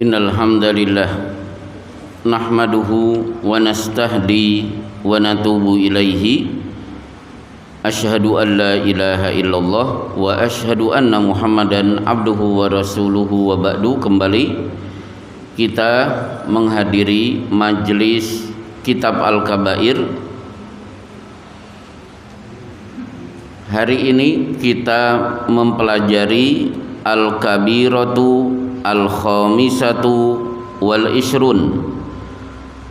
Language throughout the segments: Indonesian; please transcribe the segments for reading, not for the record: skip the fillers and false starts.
Innal hamdalillah nahmaduhu wa nastahdi wa natubu ilaihi asyhadu an la ilaha illallah wa asyhadu anna Muhammadan abduhu wa rasuluhu wa ba'du. Kembali kita menghadiri majelis Kitab Al-Kabair. Hari ini kita mempelajari Al-Kabiratu Al-Khamisatu wal Ishrun,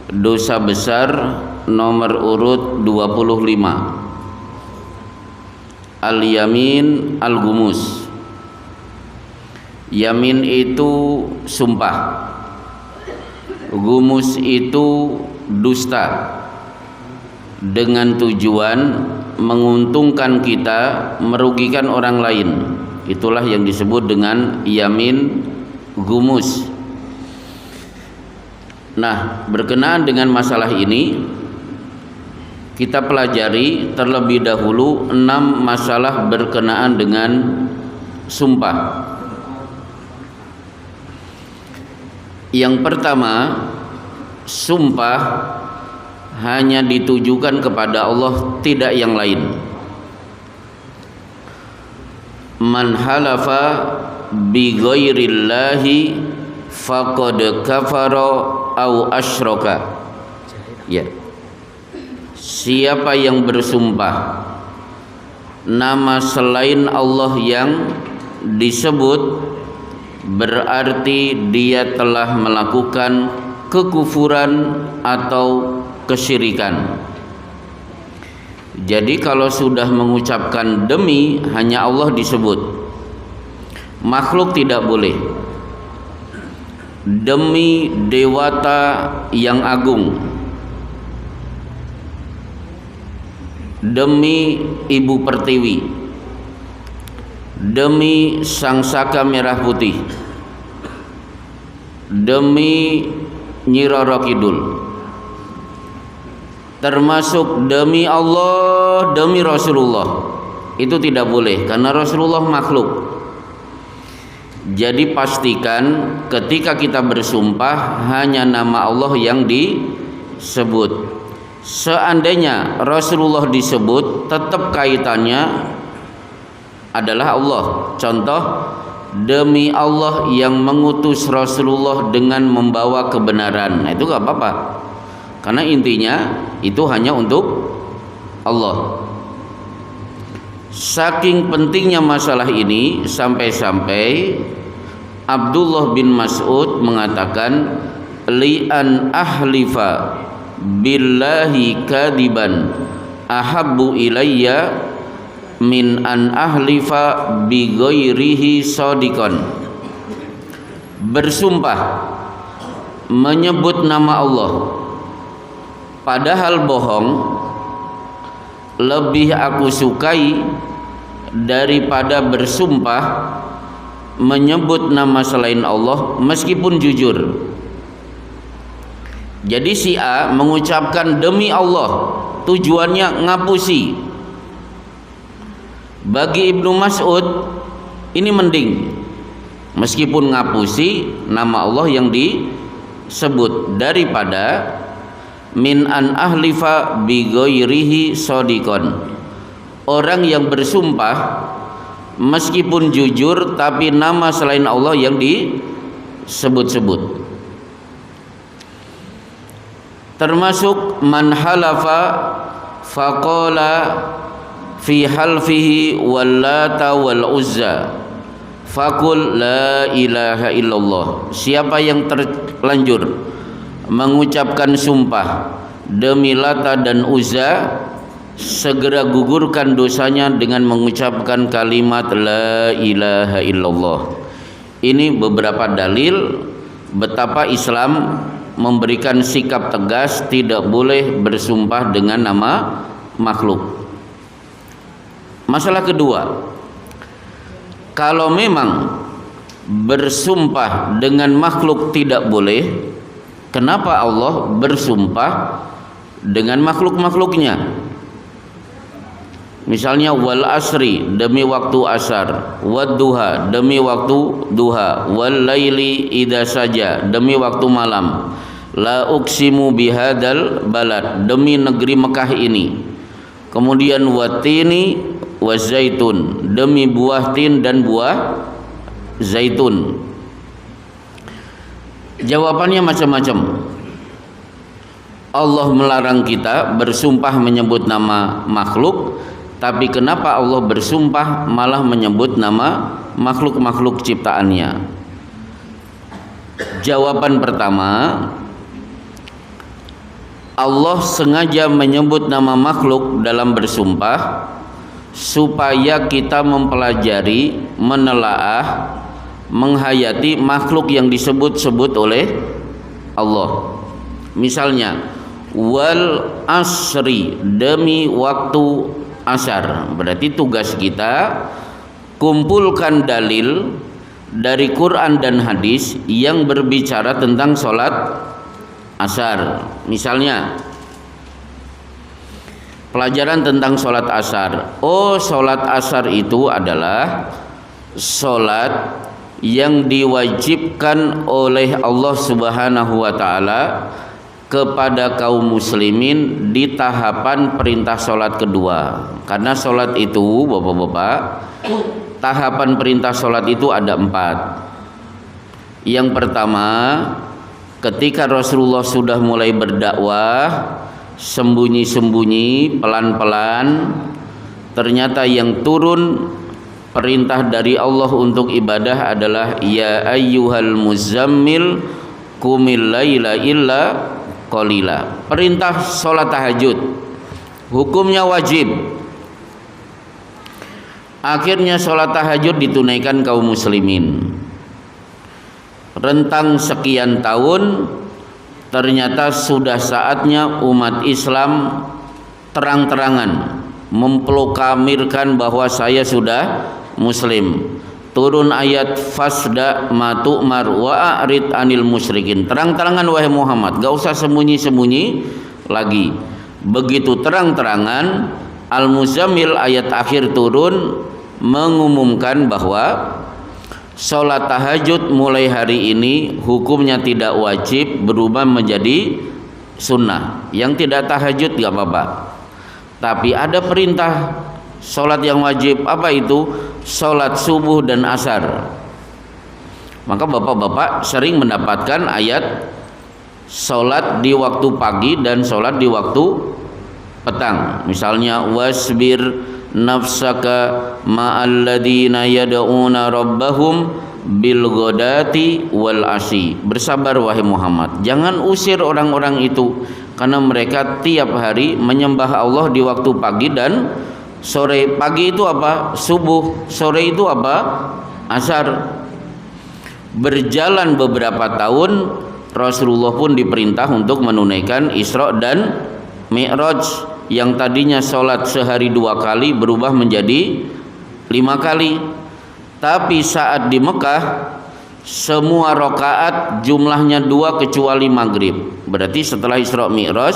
dosa besar nomor urut 25, Al-Yamin Al-Gumus. Yamin itu sumpah, gumus itu dusta, dengan tujuan menguntungkan kita, merugikan orang lain. Itulah yang disebut dengan yamin gumus. Nah, berkenaan dengan masalah ini kita pelajari terlebih dahulu 6 masalah berkenaan dengan sumpah. Yang pertama, sumpah hanya ditujukan kepada Allah, tidak yang lain. Man halafa bi ghairillahi faqad kafara au asyraka. Ya. Siapa yang bersumpah nama selain Allah yang disebut, berarti dia telah melakukan kekufuran atau kesyirikan. Jadi kalau sudah mengucapkan demi, hanya Allah disebut, makhluk tidak boleh. Demi Dewata yang agung, demi Ibu Pertiwi, demi Sang Saka Merah Putih, demi Nyi Roro Kidul, termasuk demi Allah, demi Rasulullah, itu tidak boleh karena Rasulullah makhluk. Jadi pastikan ketika kita bersumpah hanya nama Allah yang disebut. Seandainya Rasulullah disebut, tetap kaitannya adalah Allah. Contoh, demi Allah yang mengutus Rasulullah dengan membawa kebenaran. Nah, itu gak apa-apa, karena intinya itu hanya untuk Allah. Saking pentingnya masalah ini, sampai-sampai Abdullah bin Mas'ud mengatakan, li an ahlifa billahi kadiban ahabbu ilayya min an ahlifa bi ghairihi shadiqan. Bersumpah menyebut nama Allah padahal bohong lebih aku sukai daripada bersumpah menyebut nama selain Allah meskipun jujur. Jadi si A mengucapkan demi Allah, tujuannya ngapusi. Bagi Ibnu Mas'ud ini mending, meskipun ngapusi nama Allah yang disebut, daripada min an ahlifa bi ghairihi shadiqan, orang yang bersumpah meskipun jujur tapi nama selain Allah yang disebut-sebut. Termasuk man halafa faqala fi halfihi wallata wal uzza faqul la ilaha illallah. Siapa yang terlanjur mengucapkan sumpah demi Lata dan Uzza, segera gugurkan dosanya dengan mengucapkan kalimat la ilaha illallah. Ini beberapa dalil betapa Islam memberikan sikap tegas tidak boleh bersumpah dengan nama makhluk. Masalah kedua, kalau memang bersumpah dengan makhluk tidak boleh, kenapa Allah bersumpah dengan makhluk-makhluknya? Misalnya wal asri, demi waktu asar, wad duha, demi waktu duha, wal laili idza saja, demi waktu malam, la uqsimu bihadal balad, demi negeri Mekah ini. Kemudian watini wazaitun, demi buah tin dan buah zaitun. Jawabannya macam-macam. Allah melarang kita bersumpah menyebut nama makhluk, tapi kenapa Allah bersumpah malah menyebut nama makhluk-makhluk ciptaannya? Jawaban pertama, Allah sengaja menyebut nama makhluk dalam bersumpah supaya kita mempelajari, menelaah, menghayati makhluk yang disebut-sebut oleh Allah. Misalnya wal asri, demi waktu asar. Berarti tugas kita kumpulkan dalil dari Quran dan hadis yang berbicara tentang sholat asar. Misalnya pelajaran tentang sholat asar. Oh, sholat asar itu adalah sholat yang diwajibkan oleh Allah Subhanahu wa ta'ala kepada kaum muslimin di tahapan perintah sholat kedua. Karena sholat itu, bapak-bapak, tahapan perintah sholat itu ada 4. Yang pertama, ketika Rasulullah sudah mulai berdakwah, sembunyi-sembunyi, pelan-pelan, ternyata yang turun perintah dari Allah untuk ibadah adalah ya ayyuhal muzammil qumil laila illa qalila. Perintah sholat tahajud, hukumnya wajib. Akhirnya sholat tahajud ditunaikan kaum muslimin. Rentang sekian tahun, ternyata sudah saatnya umat Islam terang-terangan memproklamirkan bahwa saya sudah muslim. Turun ayat fasda ma tu'mar wa a'rid anil musyrikin. Terang-terangan wahai Muhammad, gak usah sembunyi-sembunyi lagi. Begitu terang-terangan, Al-Muzammil ayat akhir turun mengumumkan bahwa sholat tahajud mulai hari ini hukumnya tidak wajib, berubah menjadi sunnah. Yang tidak tahajud gak apa-apa, tapi ada perintah sholat yang wajib. Apa itu? Sholat subuh dan asar. Maka bapak-bapak sering mendapatkan ayat sholat di waktu pagi dan sholat di waktu petang. Misalnya wasbir nafsaka ma'alladina yada'una rabbahum bil ghadati wal asyi. Bersabar wahai Muhammad, jangan usir orang-orang itu, karena mereka tiap hari menyembah Allah di waktu pagi dan sore. Pagi itu apa? Subuh. Sore itu apa? Asar. Berjalan beberapa tahun, Rasulullah pun diperintah untuk menunaikan Isra dan Mi'raj. Yang tadinya sholat sehari 2 kali berubah menjadi 5 kali. Tapi saat di Mekah, semua rakaat jumlahnya 2 kecuali maghrib. Berarti setelah Isra Mi'raj,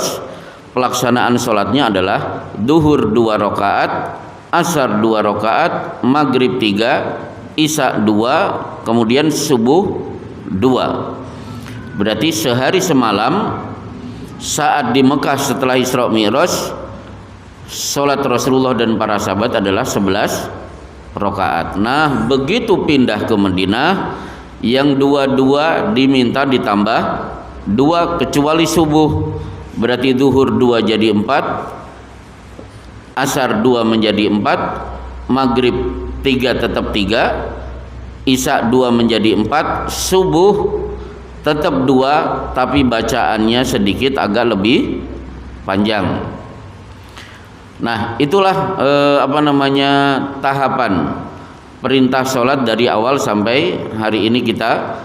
pelaksanaan sholatnya adalah duhur 2 rakaat, asar 2 rakaat, maghrib 3, isya 2, kemudian subuh 2. Berarti sehari semalam saat di Mekah setelah Isra Mi'raj, sholat Rasulullah dan para sahabat adalah 11 rakaat. Nah, begitu pindah ke Madinah, yang 2 diminta ditambah 2 kecuali subuh. Berarti zuhur 2 jadi 4, asar 2 menjadi 4, maghrib 3 tetap 3, isya 2 menjadi 4, subuh tetap 2 tapi bacaannya sedikit agak lebih panjang. Nah, itulah tahapan perintah sholat dari awal sampai hari ini kita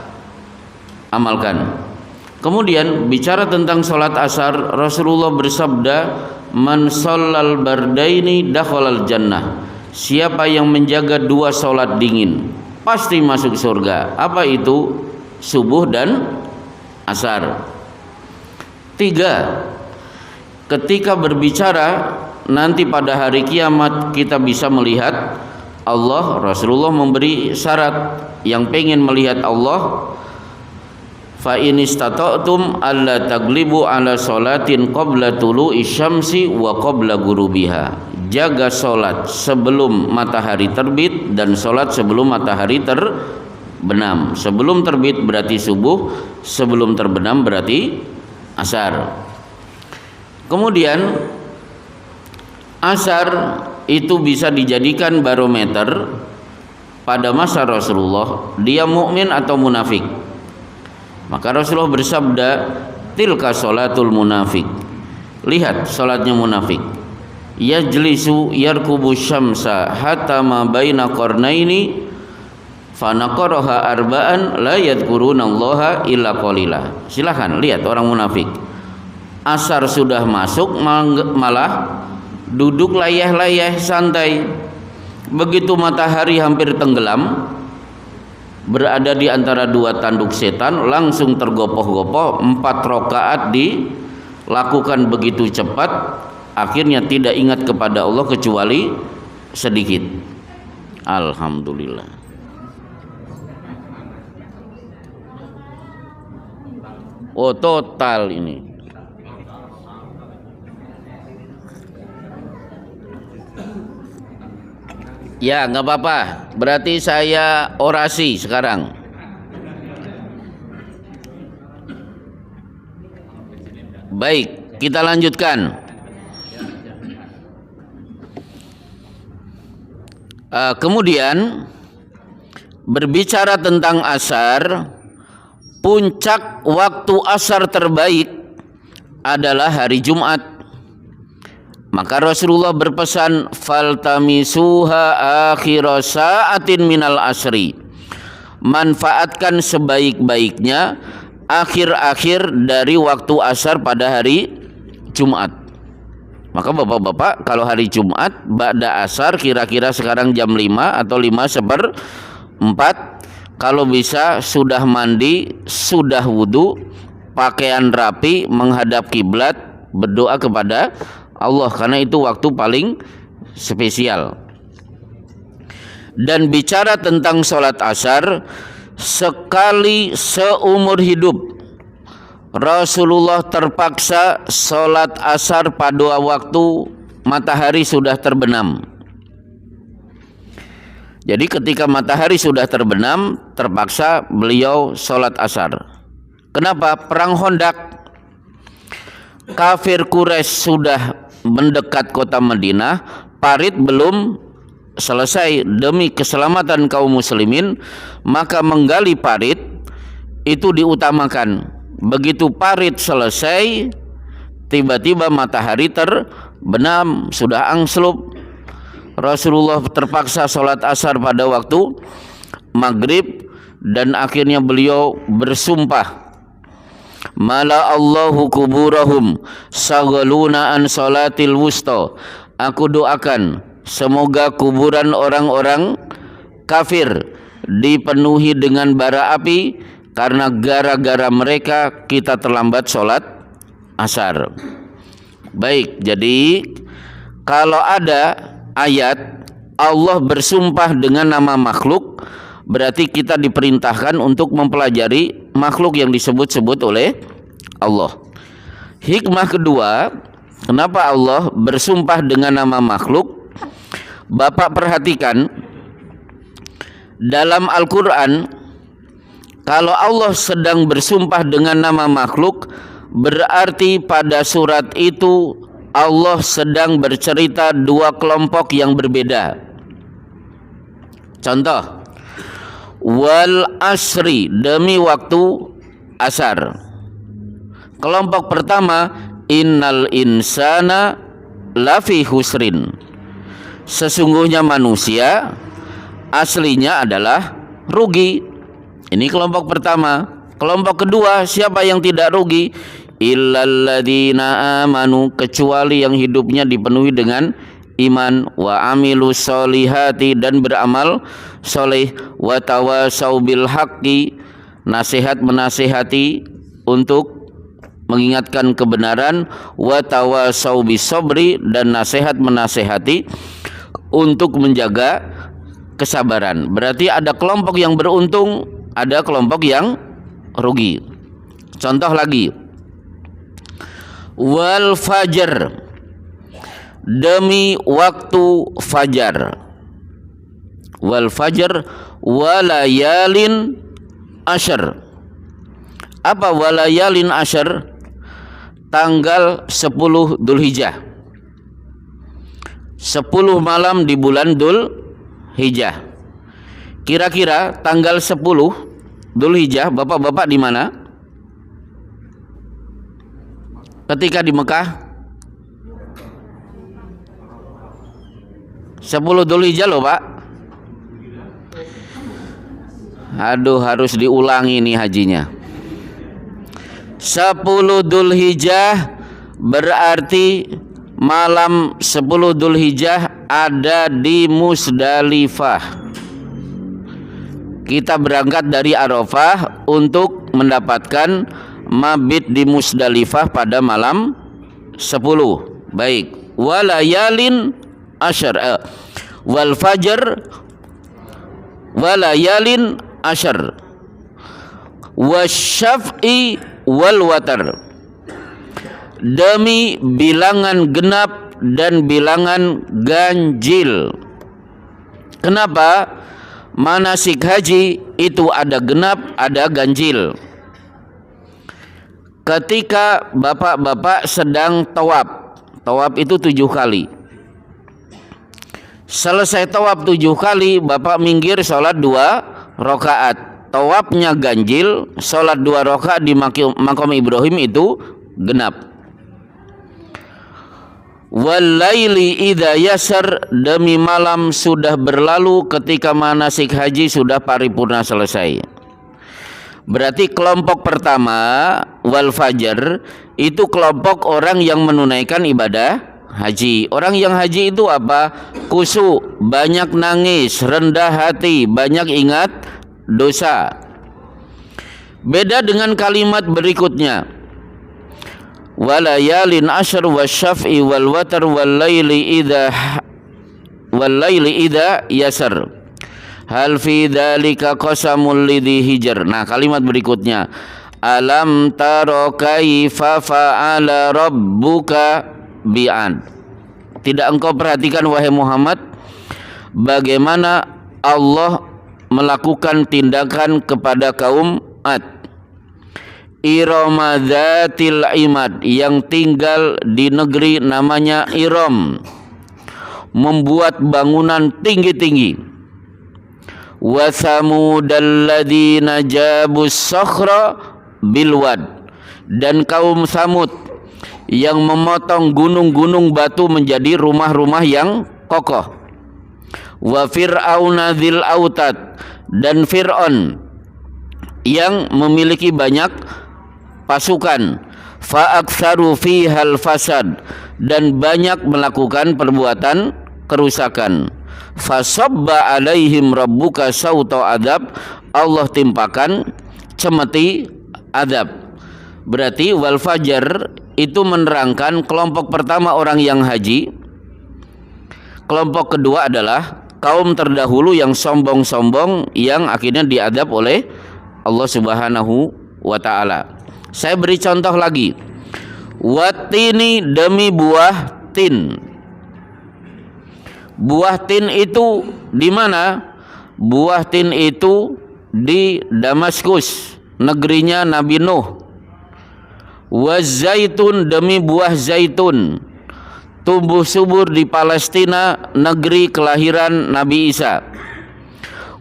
amalkan. Kemudian bicara tentang sholat asar, Rasulullah bersabda, man shallal bardaini dakhalal jannah. Siapa yang menjaga 2 sholat dingin pasti masuk surga. Apa itu? Subuh dan asar. 3. Ketika berbicara nanti pada hari kiamat kita bisa melihat Allah. Rasulullah memberi syarat yang pengen melihat Allah, fa in istata'tum alla taglibu ala salatin qabla tulu'i syamsi wa qabla gurubiha. Jaga salat sebelum matahari terbit dan salat sebelum matahari terbenam. Sebelum terbit berarti subuh, sebelum terbenam berarti asar. Kemudian asar itu bisa dijadikan barometer pada masa Rasulullah, dia mukmin atau munafik. Maka Rasulullah bersabda, tilka sholatul munafik. Lihat salatnya munafik. Yajlisu yarkubu syamsa hatta ma baina qarnaini fanaqaraha arba'an la yadhkurunallaha illa qalila. Silakan lihat orang munafik. Asar sudah masuk malah duduk layah-layah santai. Begitu matahari hampir tenggelam, berada di antara dua tanduk setan, langsung tergopoh-gopoh. 4 rakaat dilakukan begitu cepat, akhirnya tidak ingat kepada Allah kecuali sedikit. Alhamdulillah. Oh, total ini. Ya, nggak apa-apa. Berarti saya orasi sekarang. Baik, kita lanjutkan. Kemudian berbicara tentang asar, puncak waktu asar terbaik adalah hari Jumat. Maka Rasulullah berpesan, faltamisuha akhira sa'atin minal asri. Manfaatkan sebaik-baiknya akhir-akhir dari waktu asar pada hari Jumat. Maka bapak-bapak, kalau hari Jumat ba'da asar kira-kira sekarang jam 5 atau 5:04, kalau bisa sudah mandi, sudah wudu, pakaian rapi, menghadap kiblat, berdoa kepada Allah, karena itu waktu paling spesial. Dan bicara tentang sholat asar, sekali seumur hidup Rasulullah terpaksa sholat asar pada waktu matahari sudah terbenam. Jadi ketika matahari sudah terbenam, terpaksa beliau sholat asar. Kenapa? Perang Khandaq. Kafir Quraisy sudah mendekat kota Madinah, parit belum selesai. Demi keselamatan kaum muslimin, maka menggali parit itu diutamakan. Begitu parit selesai, tiba-tiba matahari terbenam, sudah angslub. Rasulullah terpaksa sholat asar pada waktu maghrib, dan akhirnya beliau bersumpah, mala Allahu kuburahum sagaluna an salatil wusta. Aku doakan semoga kuburan orang-orang kafir dipenuhi dengan bara api, karena gara-gara mereka kita terlambat sholat asar. Baik, jadi kalau ada ayat Allah bersumpah dengan nama makhluk, berarti kita diperintahkan untuk mempelajari makhluk yang disebut-sebut oleh Allah. Hikmah kedua, kenapa Allah bersumpah dengan nama makhluk? Bapak perhatikan dalam Al-Quran, kalau Allah sedang bersumpah dengan nama makhluk, berarti pada surat itu Allah sedang bercerita dua kelompok yang berbeda. Contoh, wal asri, demi waktu asar. Kelompok pertama, innal insana lafi husrin. Sesungguhnya manusia aslinya adalah rugi. Ini kelompok pertama. Kelompok kedua, siapa yang tidak rugi? Illalladzina amanu, kecuali yang hidupnya dipenuhi dengan iman, wa amilus solihati, dan beramal soleh, wa tawasau bil haqqi, nasihat menasihati untuk mengingatkan kebenaran, wa tawasau bisabri, dan nasihat menasehati untuk menjaga kesabaran. Berarti ada kelompok yang beruntung, ada kelompok yang rugi. Contoh lagi, wal fajar, demi waktu fajar, wal fajar walayalin asyar. Apa walayalin asyar? Tanggal 10 Dzulhijjah, 10 malam di bulan Dzulhijjah. Kira-kira tanggal 10 Dzulhijjah bapak-bapak di mana? Ketika di Mekah 10 Dzulhijjah loh Pak. Aduh, harus diulangi nih hajinya. 10 Dzulhijjah berarti malam 10 Dzulhijjah ada di Musdalifah. Kita berangkat dari Arafah untuk mendapatkan mabit di Musdalifah pada malam 10. Baik, walayalin asyar, wal fajar walayalin asyar, wasyaf'i wal watar, demi bilangan genap dan bilangan ganjil. Kenapa? Manasik haji itu ada genap, ada ganjil. Ketika bapak-bapak sedang tawaf, tawaf itu 7 kali. Selesai tawaf 7 kali, bapak minggir sholat 2 rakaat. Tawafnya ganjil, sholat 2 rakaat di maqam Ibrahim itu genap. Walaili idza yasar, demi malam sudah berlalu ketika manasik haji sudah paripurna selesai. Berarti kelompok pertama wal fajar itu kelompok orang yang menunaikan ibadah haji. Orang yang haji itu apa? Khusyuk, banyak nangis, rendah hati, banyak ingat dosa. Beda dengan kalimat berikutnya, walayalin asyr wasyaf'i wal watar walaili idza yasar, hal fi dzalika qasamul lidhi hijr. Nah, kalimat berikutnya, alam taro kaifa fa'ala rabbuka bi'ad. Tidak engkau perhatikan wahai Muhammad bagaimana Allah melakukan tindakan kepada kaum Ad, Irama dzatil imad, yang tinggal di negeri namanya Iram, membuat bangunan tinggi-tinggi. Wa tsamudal ladzina jabus sakhra bilwad, dan kaum Samud yang memotong gunung-gunung batu menjadi rumah-rumah yang kokoh. Wa fir'auna dzil autad, dan Fir'aun yang memiliki banyak pasukan. Fa'aktsaru fihal fasad, dan banyak melakukan perbuatan kerusakan. Fasabba alaihim rabbuka sauta adab, Allah timpakan cemeti adab. Berarti wal fajar itu menerangkan kelompok pertama orang yang haji. Kelompok kedua adalah kaum terdahulu yang sombong-sombong, yang akhirnya diadab oleh Allah Subhanahu wa ta'ala. Saya beri contoh lagi. Watini, demi buah tin. Buah tin itu di mana? Buah tin itu di Damaskus, negerinya Nabi Nuh. Wazaitun, demi buah zaitun, tumbuh subur di Palestina, negeri kelahiran Nabi Isa.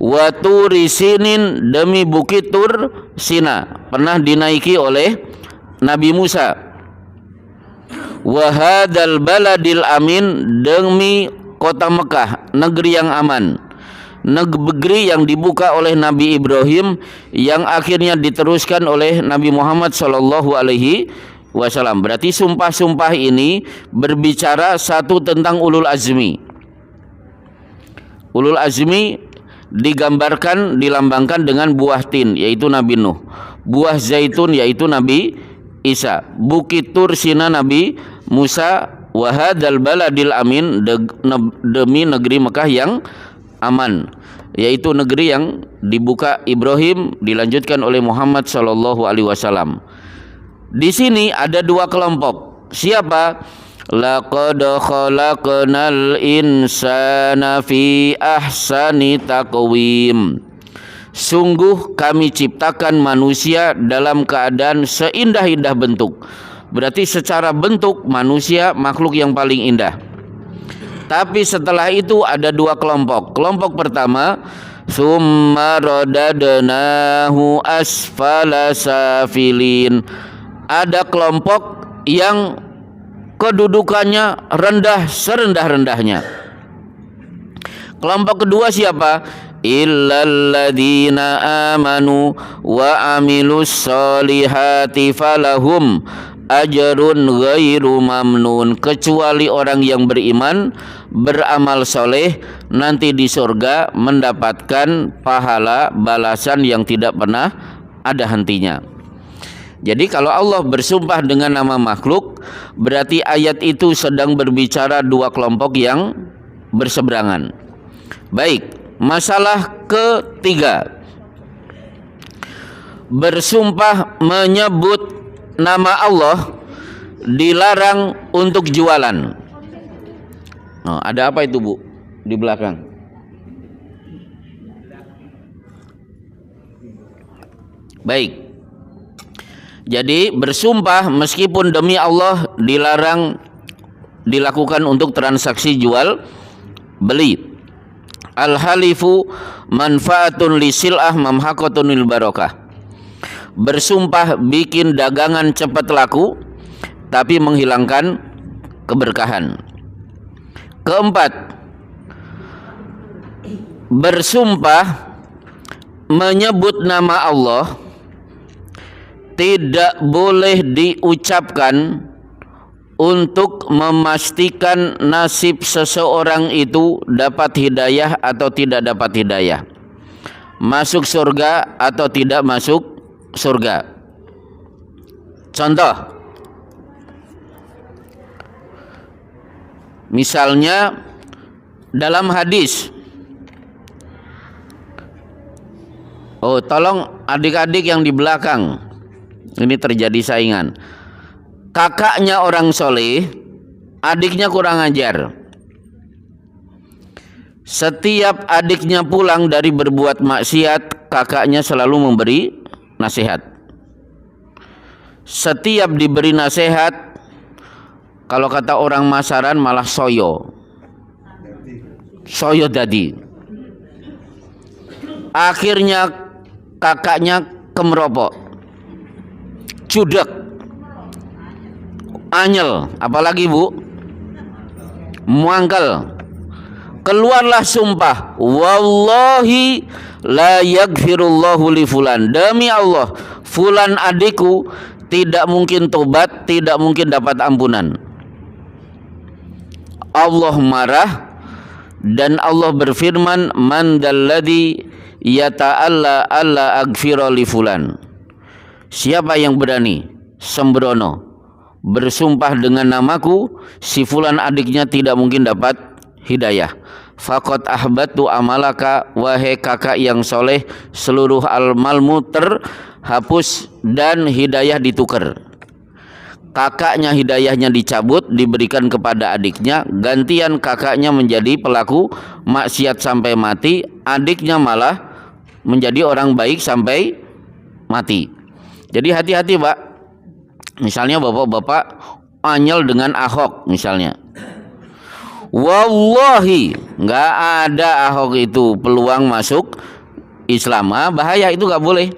Wa turi sinin, demi bukit Tur Sina, pernah dinaiki oleh Nabi Musa. Wa hadzal baladil amin, demi kota Mekah, negeri yang aman, negeri yang dibuka oleh Nabi Ibrahim, yang akhirnya diteruskan oleh Nabi Muhammad sallallahu alaihi wasallam. Berarti sumpah-sumpah ini berbicara satu tentang ulul azmi. Ulul azmi digambarkan, dilambangkan dengan buah tin, yaitu Nabi Nuh. Buah zaitun, yaitu Nabi Isa. Bukit Tur sina Nabi Musa, wa hadzal baladil amin, demi negeri Mekah yang aman, yaitu negeri yang dibuka Ibrahim dilanjutkan oleh Muhammad sallallahu alaihi wasallam. Di sini ada dua kelompok. Siapa? Laqad khalaqnal insana fi ahsani taqwim. Sungguh kami ciptakan manusia dalam keadaan seindah-indah bentuk. Berarti secara bentuk manusia makhluk yang paling indah. Tapi setelah itu ada dua kelompok. Kelompok pertama, summa radadnahu asfala safilin. Ada kelompok yang kedudukannya rendah serendah-rendahnya. Kelompok kedua siapa? Illalladzina amanu wa amilus solihati falahum ajrun ghairu mamnun. Kecuali orang yang beriman, beramal soleh, nanti di surga mendapatkan pahala balasan yang tidak pernah ada hentinya. Jadi kalau Allah bersumpah dengan nama makhluk, berarti ayat itu sedang berbicara dua kelompok yang berseberangan. Baik, masalah ketiga, bersumpah menyebut nama Allah dilarang untuk jualan. Oh, ada apa itu Bu di belakang? Baik. Jadi bersumpah meskipun demi Allah dilarang dilakukan untuk transaksi jual beli. Al-halifu manfaatun lisil'ah mamhaqatun lil barakah. Bersumpah bikin dagangan cepat laku tapi menghilangkan keberkahan. Keempat, bersumpah menyebut nama Allah tidak boleh diucapkan untuk memastikan nasib seseorang itu dapat hidayah atau tidak dapat hidayah, masuk surga atau tidak masuk surga. Contoh, misalnya dalam hadis, tolong adik-adik yang di belakang, ini terjadi saingan. Kakaknya orang soleh, adiknya kurang ajar. Setiap adiknya pulang dari berbuat maksiat, kakaknya selalu memberi nasihat. Setiap diberi nasihat, kalau kata orang Masaran malah soyo dadi. Akhirnya kakaknya kemeropok, cudek, anyel, apalagi Bu, muangkel. Keluarlah sumpah, wallahi la yaghfirullahu li fulan, demi Allah fulan adikku tidak mungkin tobat, tidak mungkin dapat ampunan. Allah marah dan Allah berfirman, man dalladzi yata'alla alla aghfira li fulan. Siapa yang berani sembrono bersumpah dengan namaku, si fulan adiknya tidak mungkin dapat hidayah. Faqad ahbatu amalaka, wahai kakak yang soleh, seluruh amalmu terhapus dan hidayah ditukar. Kakaknya hidayahnya dicabut, diberikan kepada adiknya, gantian kakaknya menjadi pelaku maksiat sampai mati, adiknya malah menjadi orang baik sampai mati. Jadi hati-hati Pak. Misalnya bapak-bapak anyel dengan Ahok misalnya, wallahi nggak ada Ahok itu peluang masuk Islam, bahaya, itu nggak boleh.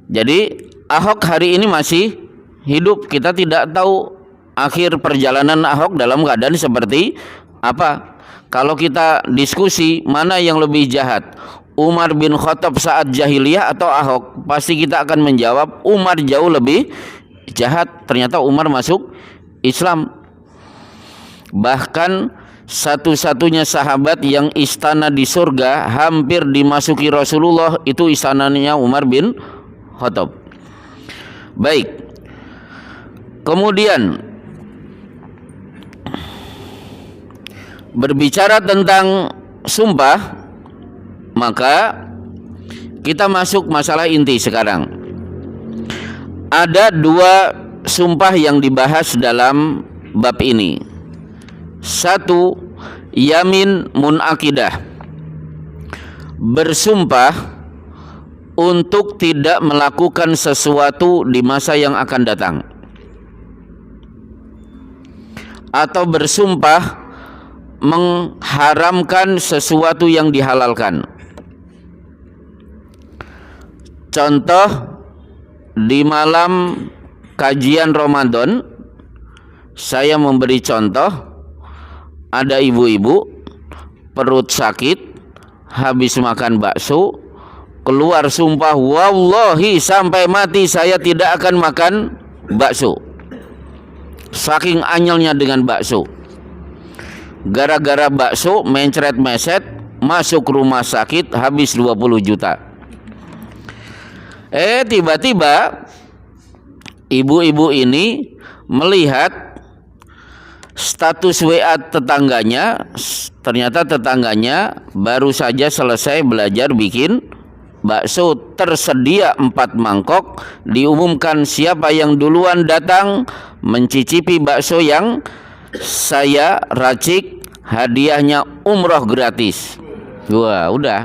Jadi Ahok hari ini masih hidup, kita tidak tahu akhir perjalanan Ahok dalam keadaan seperti apa. Kalau kita diskusi mana yang lebih jahat, Umar bin Khattab saat jahiliyah atau Ahok, pasti kita akan menjawab Umar jauh lebih jahat. Ternyata Umar masuk Islam. Bahkan satu-satunya sahabat yang istana di surga hampir dimasuki Rasulullah itu istananya Umar bin Khattab. Baik. Kemudian berbicara tentang sumpah, maka kita masuk masalah inti sekarang. Ada dua sumpah yang dibahas dalam bab ini. Satu, yamin munakidah, bersumpah untuk tidak melakukan sesuatu di masa yang akan datang, atau bersumpah mengharamkan sesuatu yang dihalalkan. Contoh, di malam kajian Ramadan saya memberi contoh, ada ibu-ibu perut sakit habis makan bakso, keluar sumpah, wallahi sampai mati saya tidak akan makan bakso. Saking anyelnya dengan bakso. Gara-gara bakso mencret-meset, masuk rumah sakit, habis 20 juta. Tiba-tiba ibu-ibu ini melihat status WA tetangganya. Ternyata tetangganya baru saja selesai belajar bikin bakso, tersedia 4 mangkok. Diumumkan siapa yang duluan datang mencicipi bakso yang saya racik, hadiahnya umroh gratis. Wah, udah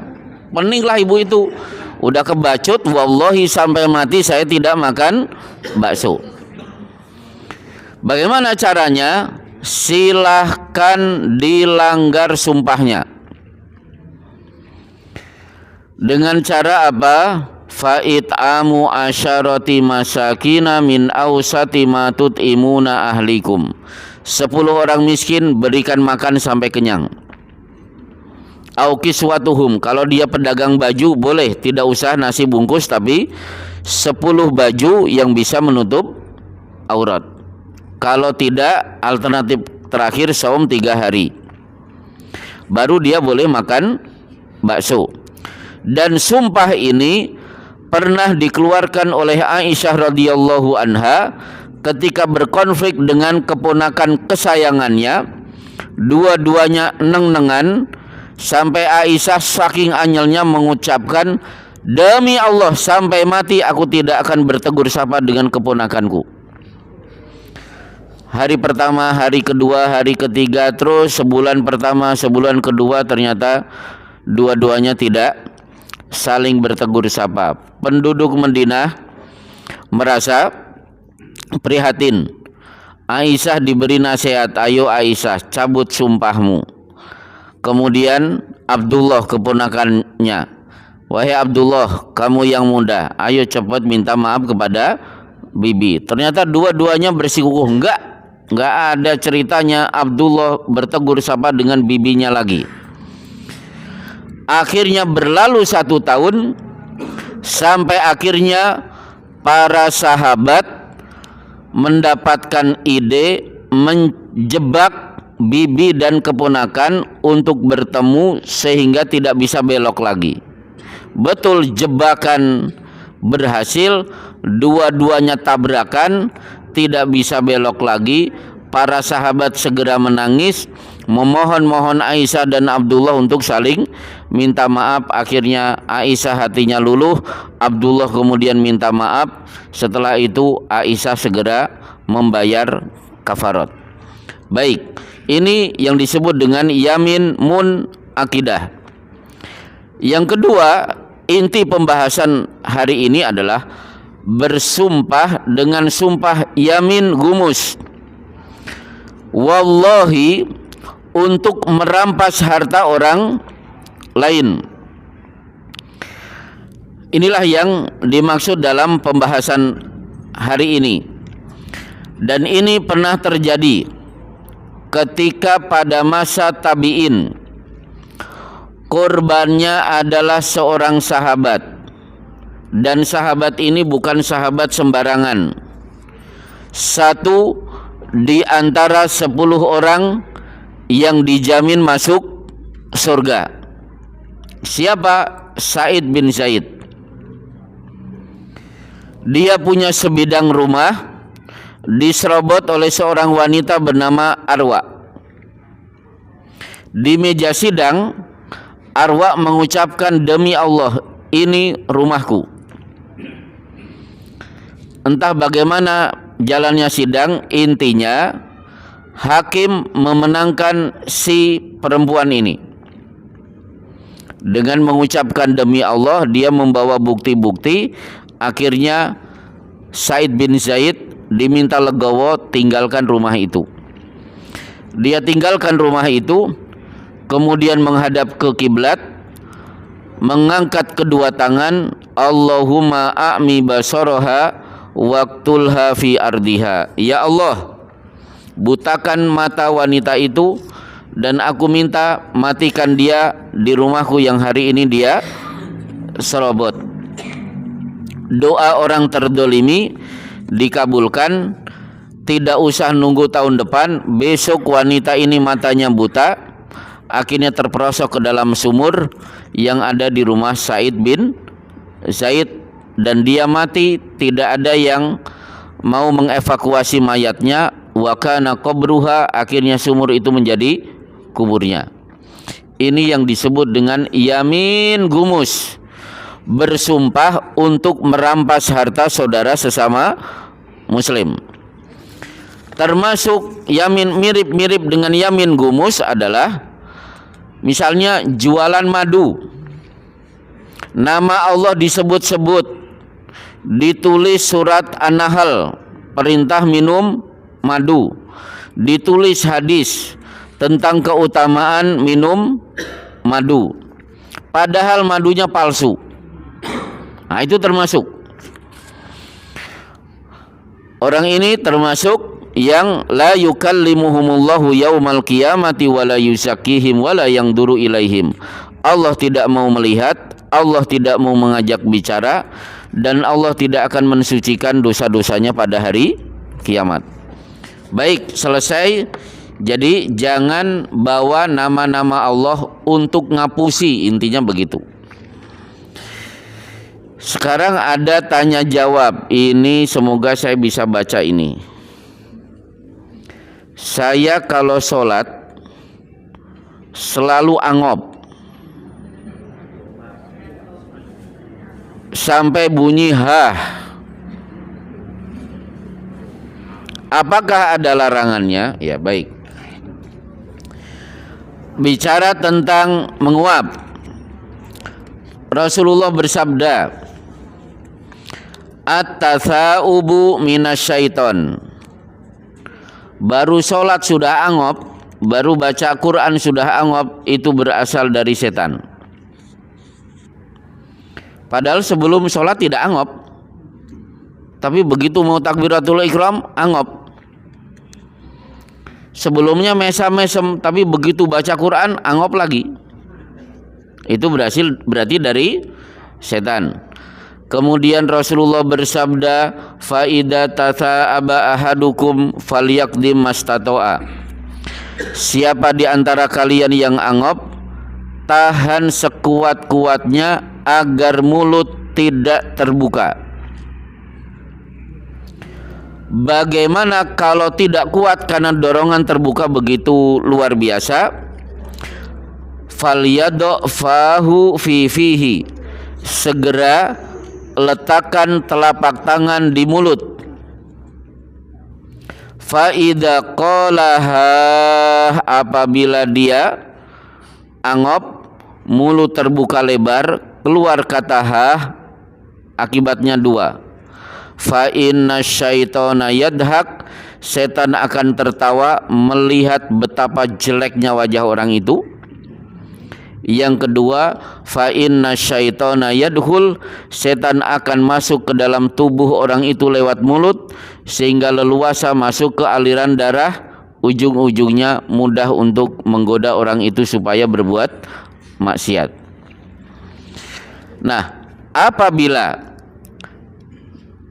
peninglah ibu itu, udah kebacut, wallahi sampai mati saya tidak makan bakso. Bagaimana caranya? Silahkan dilanggar sumpahnya. Dengan cara apa? Fa'it'amu asyarati masakina min awsati ma tut'imuna ahlikum. 10 orang miskin berikan makan sampai kenyang. Au kiswatuhum, kalau dia pedagang baju boleh tidak usah nasi bungkus, tapi 10 baju yang bisa menutup aurat. Kalau tidak, alternatif terakhir saum 3 hari, baru dia boleh makan bakso. Dan sumpah ini pernah dikeluarkan oleh Aisyah radhiyallahu anha ketika berkonflik dengan keponakan kesayangannya. Dua-duanya neng-nengan, sampai Aisyah saking anyelnya mengucapkan, demi Allah sampai mati aku tidak akan bertegur sapa dengan keponakanku. Hari pertama, hari kedua, hari ketiga, terus sebulan pertama, sebulan kedua, ternyata dua-duanya tidak saling bertegur sapa. Penduduk Madinah merasa prihatin. Aisyah diberi nasihat, ayo Aisyah cabut sumpahmu. Kemudian Abdullah keponakannya, wahai Abdullah kamu yang muda, ayo cepat minta maaf kepada bibi. Ternyata dua-duanya bersikukuh, enggak ada ceritanya Abdullah bertegur sapa dengan bibinya lagi. Akhirnya berlalu 1 tahun, sampai akhirnya para sahabat mendapatkan ide menjebak bibi dan keponakan untuk bertemu sehingga tidak bisa belok lagi. Betul, jebakan berhasil, dua-duanya tabrakan, tidak bisa belok lagi. Para sahabat segera menangis, memohon-mohon Aisyah dan Abdullah untuk saling minta maaf. Akhirnya Aisyah hatinya luluh, Abdullah kemudian minta maaf. Setelah itu Aisyah segera membayar kafarat. Baik, ini yang disebut dengan yamin munakidah. Yang kedua, inti pembahasan hari ini adalah bersumpah dengan sumpah yamin gumus. Wallahi, untuk merampas harta orang lain. Inilah yang dimaksud dalam pembahasan hari ini. Dan ini pernah terjadi ketika pada masa tabi'in. Korbannya adalah seorang sahabat, dan sahabat ini bukan sahabat sembarangan. Satu di antara 10 orang yang dijamin masuk surga. Siapa? Sa'id bin Zaid. Dia punya sebidang rumah diserobot oleh seorang wanita bernama Arwa. Di meja sidang, Arwa mengucapkan, demi Allah, ini rumahku. Entah bagaimana jalannya sidang, intinya hakim memenangkan si perempuan ini. Dengan mengucapkan demi Allah, dia membawa bukti-bukti. Akhirnya Said bin Zaid diminta legowo tinggalkan rumah itu. Dia tinggalkan rumah itu, kemudian menghadap ke kiblat, mengangkat kedua tangan, Allahumma a'mi basaraha waqtulha fi ardiha. Ya Allah, butakan mata wanita itu dan aku minta matikan dia di rumahku yang hari ini dia serobot. Doa orang terdolimi dikabulkan. Tidak usah nunggu tahun depan, besok wanita ini matanya buta, akhirnya terperosok ke dalam sumur yang ada di rumah Said bin Zaid, dan dia mati. Tidak ada yang mau mengevakuasi mayatnya. Wa kana qabruha, akhirnya sumur itu menjadi kuburnya. Ini yang disebut dengan yamin gumus, bersumpah untuk merampas harta saudara sesama muslim. Termasuk yamin mirip-mirip dengan yamin gumus adalah misalnya jualan madu, nama Allah disebut-sebut, ditulis surat An-Nahl perintah minum madu, ditulis hadis tentang keutamaan minum madu, padahal madunya palsu. Nah, itu termasuk. Orang ini termasuk yang la yukallimuhumullahu yaumal qiyamati wala yuzakkihim wala yanzuru ilaihim. Allah tidak mau melihat, Allah tidak mau mengajak bicara, dan Allah tidak akan mensucikan dosa-dosanya pada hari kiamat. Baik, selesai. Jadi jangan bawa nama-nama Allah untuk ngapusi, intinya begitu. Sekarang ada tanya jawab. Ini semoga saya bisa baca ini. Saya kalau sholat selalu angop sampai bunyi hah. Apakah ada larangannya? Ya, baik. Bicara tentang menguap, Rasulullah bersabda, at-tatha'ubu minasyaiton. Baru sholat sudah angop, baru baca Quran sudah angop, itu berasal dari setan. Padahal sebelum sholat tidak angop, tapi begitu mau takbiratul ihram angop. Sebelumnya mesam-mesem, tapi begitu baca Quran angop lagi. Itu berarti dari setan. Kemudian Rasulullah bersabda, fa idza tatha'aba ahadukum falyaqdim mastata'a. Siapa di antara kalian yang angop, tahan sekuat-kuatnya agar mulut tidak terbuka. Bagaimana kalau tidak kuat karena dorongan terbuka begitu luar biasa? Falyadu fahu fi fihi. Segera letakkan telapak tangan di mulut. Fa idza qalaha, apabila dia angop, mulut terbuka lebar, keluar kata ha, akibatnya dua. Fa inna syaitana yadhak, setan akan tertawa melihat betapa jeleknya wajah orang itu. Yang kedua, fa inna syaitana yadkhul, setan akan masuk ke dalam tubuh orang itu lewat mulut sehingga leluasa masuk ke aliran darah, ujung-ujungnya mudah untuk menggoda orang itu supaya berbuat maksiat. Nah, apabila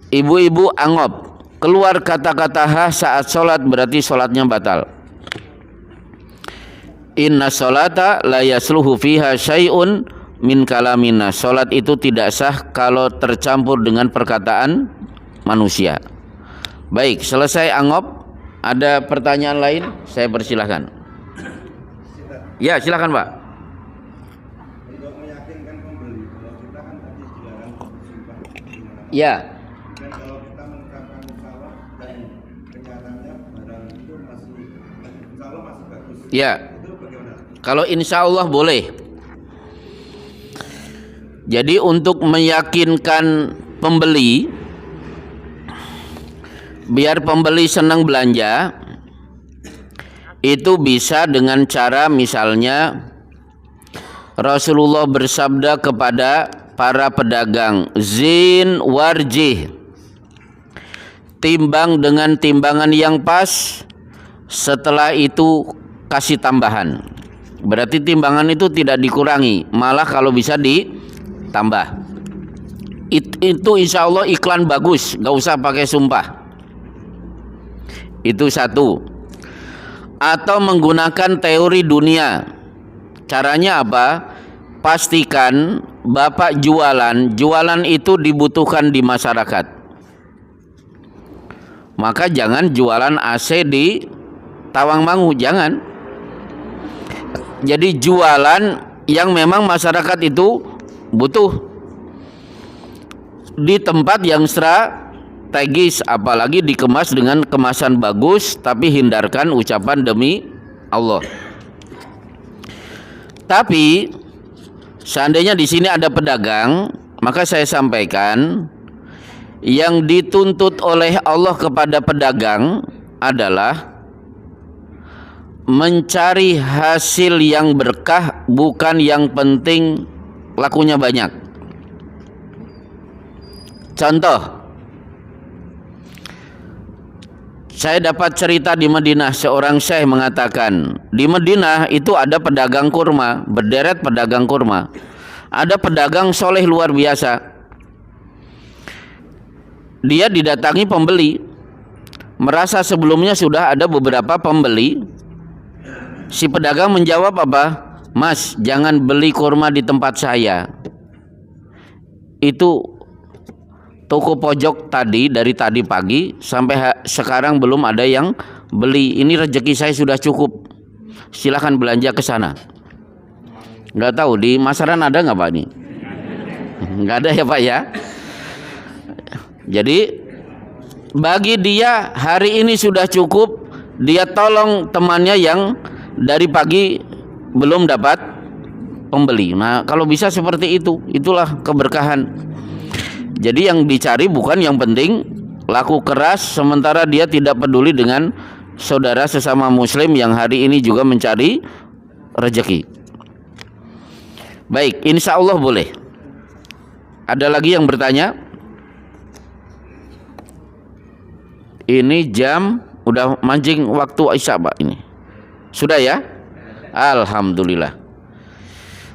ibu-ibu angop, keluar kata-kata ha saat sholat, berarti sholatnya batal. Inna sholata la yasluhu fiha syai'un min kalamina. Sholat itu tidak sah kalau tercampur dengan perkataan manusia. Baik, selesai angop. Ada pertanyaan lain? Saya persilahkan. Ya, silakan Pak. Untuk meyakinkan pembeli, kalau kita kan tadi dilarang bersumpah di mana-mana. Ya. Dan kalau kita menetapkan insyaallah dan kenyataannya barang itu masih insyaallah masih bagus. Ya. Itu bagaimana? Kalau insya Allah boleh. Jadi untuk meyakinkan pembeli, biar pembeli senang belanja, itu bisa dengan cara misalnya Rasulullah bersabda kepada para pedagang, zin warjih, timbang dengan timbangan yang pas, setelah itu kasih tambahan. Berarti timbangan itu tidak dikurangi, malah kalau bisa ditambah. Itu insya Allah iklan bagus, gak usah pakai sumpah. Itu satu. Atau menggunakan teori dunia. Caranya apa? Pastikan Bapak jualan itu dibutuhkan di masyarakat. Maka jangan jualan AC di Tawangmangu, jangan. Jadi jualan yang memang masyarakat itu butuh di tempat yang strategis, apalagi dikemas dengan kemasan bagus, tapi hindarkan ucapan demi Allah. Tapi seandainya di sini ada pedagang, maka saya sampaikan yang dituntut oleh Allah kepada pedagang adalah mencari hasil yang berkah, bukan yang penting lakunya banyak. Contoh, saya dapat cerita di Madinah, seorang syekh mengatakan, di Madinah itu ada pedagang kurma, berderet pedagang kurma. Ada pedagang soleh luar biasa. Dia didatangi pembeli, merasa sebelumnya sudah ada beberapa pembeli. Si pedagang menjawab apa? Mas, jangan beli kurma di tempat saya. Itu toko pojok tadi, dari tadi pagi sampai sekarang belum ada yang beli. Ini rezeki saya sudah cukup. Silakan belanja ke sana. Nggak tahu di Masaran ada nggak Pak ini? Nggak ada ya Pak ya. Jadi bagi dia hari ini sudah cukup. Dia tolong temannya yang dari pagi belum dapat pembeli. Nah, kalau bisa seperti itu, itulah keberkahan. Jadi yang dicari bukan yang penting laku keras, sementara dia tidak peduli dengan saudara sesama muslim yang hari ini juga mencari rezeki. Baik, insya Allah boleh. Ada lagi yang bertanya? Ini jam udah mancing waktu Isya Pak ini. Sudah ya? Alhamdulillah.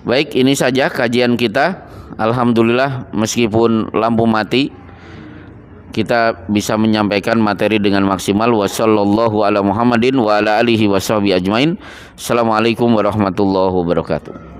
Baik, ini saja kajian kita. Alhamdulillah, meskipun lampu mati, kita bisa menyampaikan materi dengan maksimal. Wassallallahu ala Muhammadin wa ala alihi washabihi ajmain. Assalamualaikum warahmatullahi wabarakatuh.